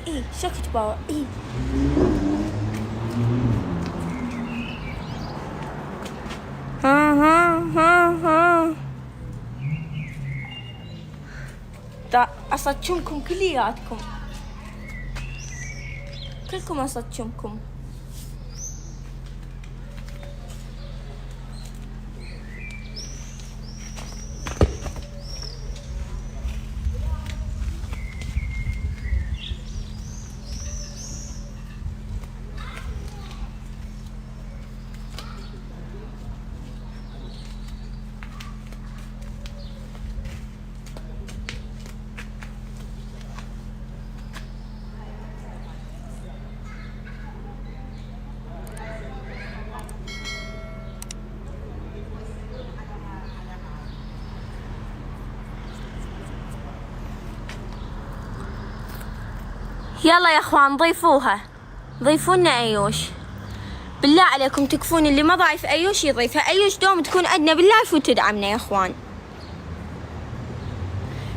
اي سكت باوع اي. ها اصدشمكم كلياتكم، كلكم اصدشمكم. يلا يا اخوان ضيفوها، ضيفونا ايوش بالله عليكم، تكفون اللي ما ضايف ايوش يضيفها. ايوش دوم تكون عندنا باللايف وتدعمنا يا اخوان.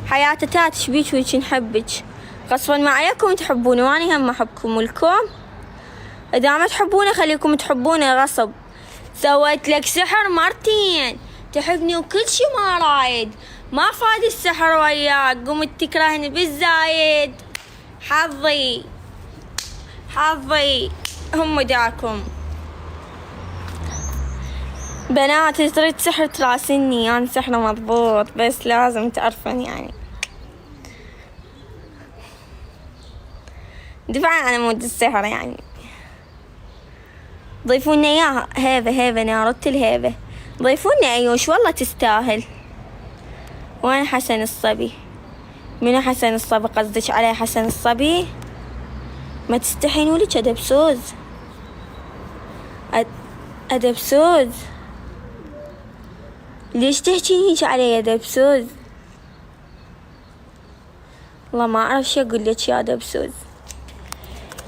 حياة تات شبيك ويش نحبك، غصبا ما عليكم تحبوني واني هم احبكم، ولكم اذا ما تحبوني خليكم تحبوني غصب. سويت لك سحر مرتين، تحبني وكل شي ما رايد، ما فاد السحر وياك، قمت تكرهني بالزايد. حظي هم داكم. بنات تريد سحر تراسني، انا سحر مضبوط بس لازم تعرفن يعني. دفاعا عن مود السحر يعني. ضيفونا اياها هيبة نارت الهيبة، ضيفونا ايوش والله تستاهل. وين حسن الصبي؟ منو حسن الصبي قصدك عليه؟ حسن الصبي ما تستحين ولك أدبسوز أدبسوز، ليش تحكين هيك علي يا دبسوز؟ والله ما أعرف شو أقول لك يا دبسوز.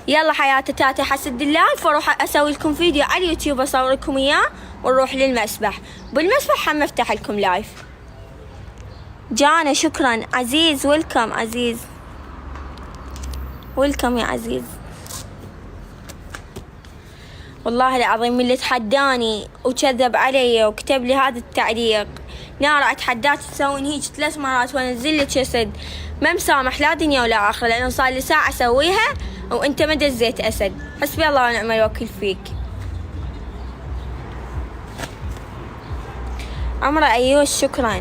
يلا حياة تاتا حسد اللايف واروح أسوي لكم فيديو على اليوتيوب أصور لكم إياه ونروح للمسبح. بالمسبح هم أفتح لكم لايف. جانا شكرا عزيز، ويلكم عزيز، ويلكم يا عزيز. والله العظيم اللي تحداني وكذب علي وكتب لي هذا التعليق نارا اتحداك تسوين هيك 3 مرات وانزل لك اسد، ما مسامح لا دنيا ولا اخره، لانه صار لي ساعه اسويها وانت ما دزيت اسد. حسبي الله ونعم الوكيل فيك. عمره ايوش شكرا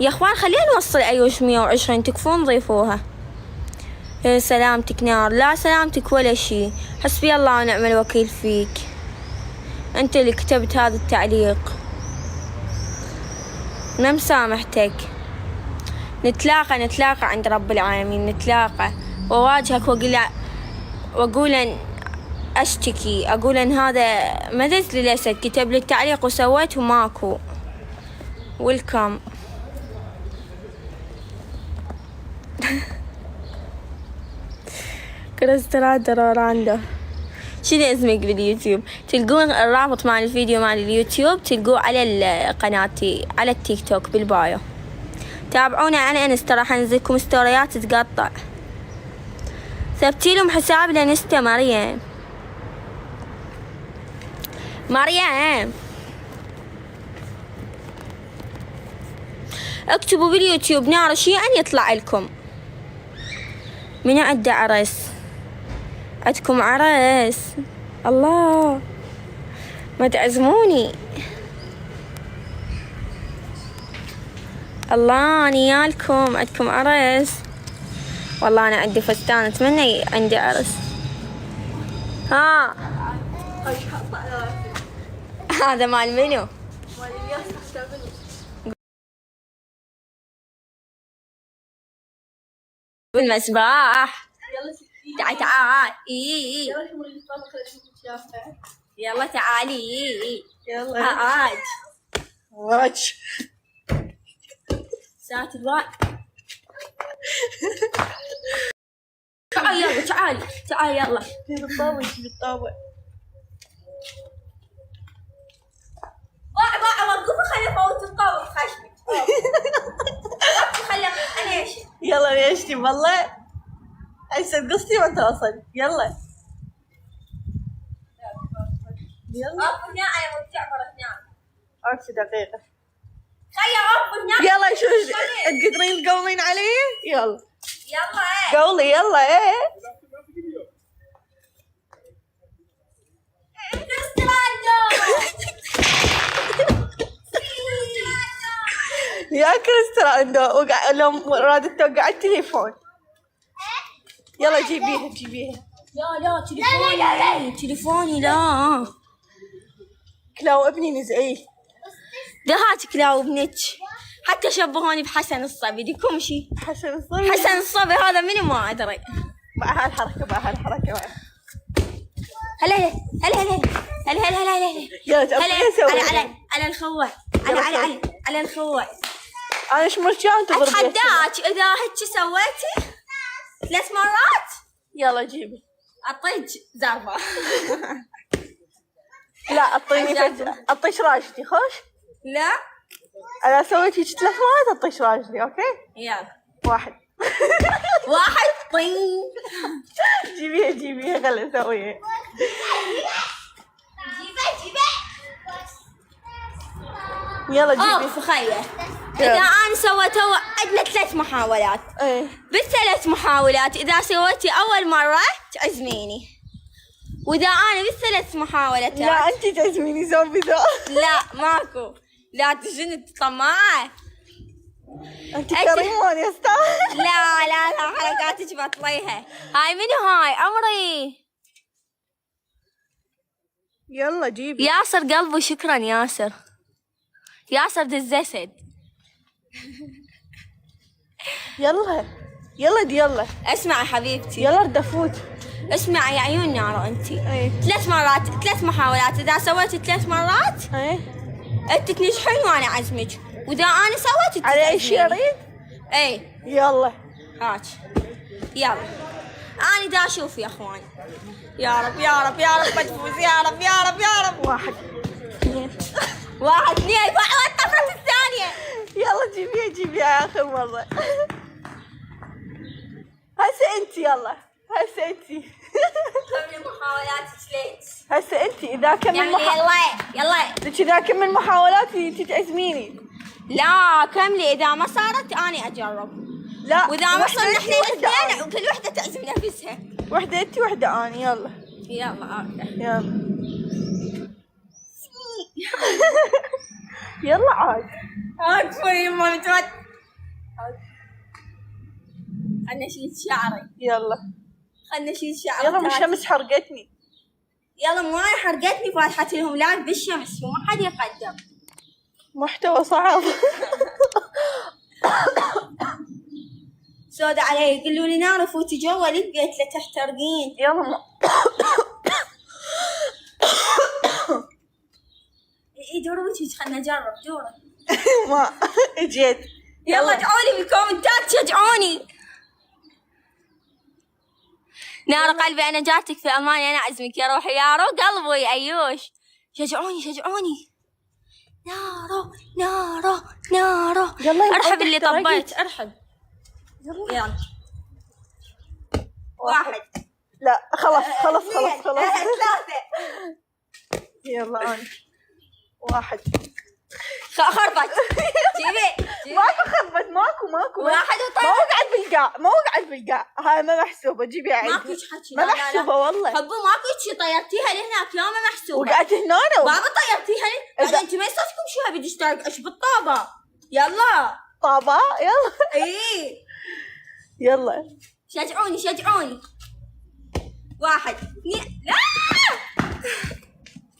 يا اخوان. خلينا نوصل ايوش 120 تكفون ضيفوها. سلامتك نار، لا سلامتك ولا شي، حسبي الله ونعم الوكيل فيك، انت اللي كتبت هذا التعليق ما مسامحتك. نتلاقى عند رب العالمين، نتلاقى وواجهك واقول ان اشتكي، اقول ان هذا مدز للاسد كتب لي التعليق وسويته ماكو. ويلكم. كريسترادو روراندا شنو اسمك باليوتيوب؟ تلقون الرابط مال الفيديو مال اليوتيوب تلقوه على قناتي على التيك توك بالبايو. تابعونا على انستا راح انزلكم ستوريات تقطع. ثبتي لهم حساب الانستا مريم اكتبوا باليوتيوب نار شيئا يطلع لكم. من عنده عرس؟ عندكم عرس؟ الله ما تعزموني. الله نيالكم عندكم عرس. والله انا عندي فستان اتمنى عندي عرس. ها هذا مال منو؟ بالمسبح. تعال يلا تعالي يلا عاد واج ساعة الوقت. تعال يلا تعال يلا بالطابع وقفوا خلي فوت الطاولة خشمك. خلي انا ايش يلا ليشتي والله. هسه قصتي وانت وصل. يلا يلا. اوكي دقيقة. يلا شو تقدرين تقولين علي؟ يلا قولي يلا. ايه يا كريستراندو لو رادت توقع التليفون. يلا جيبيها. لا تليفوني لا. كلاو ابني نزعيه. ده هات كلاو ابنك. حتى شبهوني بحسن الصبي. ديكم شي حسن الصبي هذا مني ما ادري. مع هالحركة هلا يلا تعرفين على الخوع. على الخوع. انا ايش مرجان تضربي؟ اتحداك اذا هيك سويتي 3 مرات يلا جيبي. اعطيك ضربة. لا اطيش راجلي خوش. لا انا سويت هيك 3 مرات اطيش راجلي. اوكي يلا 1 طين. جيبيها خلي اسويها. يلا جيبي. خير اذا انا سويت عندنا 3 محاولات. ايه بال3 محاولات اذا سويتي اول مرة تعزميني، واذا انا بال3 محاولات لا انتي تعزميني زومبي لا ماكو. لا تجني طماعة. انتي كريمون يا استاذ. لا حركاتك بطليها. هاي منو هاي عمري؟ يلا جيبي. ياسر قلبي شكرا ياسر دزسد. يلا اسمعي حبيبتي. يلا ردفوت. اسمعي يا عيون نارة انتي. ايه 3 مرات 3 محاولات اذا سويتي 3 مرات ايه انت تنجحين وانا اعزمك، واذا انا سويت على اي شيء اريد. ايه يلا هاك يلا. انا دا اشوف يا اخوان. يا رب بتفوز. يا رب. 1 2 1 2 والطفرة الثانية. يلا جيبيها اخر مرة. هسه انتي يلا. كم محاولاتك ليش؟ هسه انتي اذا كمل يلا لك اذا كمل محاولاتي انتي تعزميني. لا كملي. اذا ما صارت اني اجرب. لا واذا ما صرنا احنا الاثنين كل وحده تعزم نفسها. وحده انتي وحده اني. يلا يلا عاد. اكفي ما متوت. خلنا نشيل شعري. خلنا نشيل شعري. يلا الشمس حرقتني. يلا مو انا حرقتني فاتحت لهم لايف بالشمس وما حد يقدم محتوى صعب. سودة علي يقولوا لي نار فوتي جوا البيت لا تحترقين. يلا دوري وجهك خلنا نجرب دوري. ما اجيت. يلا ادعوا لي بالكومنتات شجعوني. نار قلبي انا جاتك في اماني انا اعزمك يا روحي يا رو قلبي ايوش. شجعوني. نارو ارحب اللي طبيت ارحب. يلا 1 لا خلاص 3 يلا انا 1 خربت. جيبي ماكو خربت ماكو 1 ما وقعت بالقاع. هاي ما محسوبة. جيبي عيد. ماكو حكي. ما محسوبة والله. حبو ماكو شي طيرتيها لهناك. يا ما محسوبة. وقعت هنا بابا طيرتيها لي. انت ما يصفكم شو بدي اشترك ايش بالطابة. يلا طابة يلا. ايه يلا شجعوني. 1 2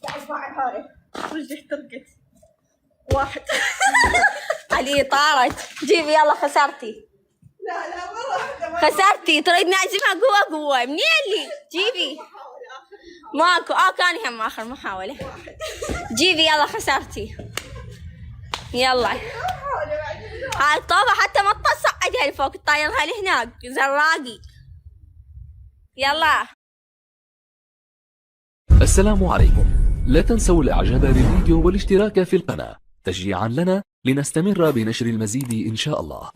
لا اسمعي هاي رجلي احترقت. 1 علي طارت. جيبي يلا خسرتي. لا مرة واحدة خسرتي. تريد نعزمها قوة منين اللي جيبي ماكو. كان هم اخر محاولة. جيبي يلا خسرتي. يلا هاي الطابة حتى ما تصعدها لفوق تطيرها لهناك زراقي. يلا السلام عليكم. لا تنسوا الاعجاب بالفيديو والاشتراك في القناة تشجيعا لنا لنستمر بنشر المزيد إن شاء الله.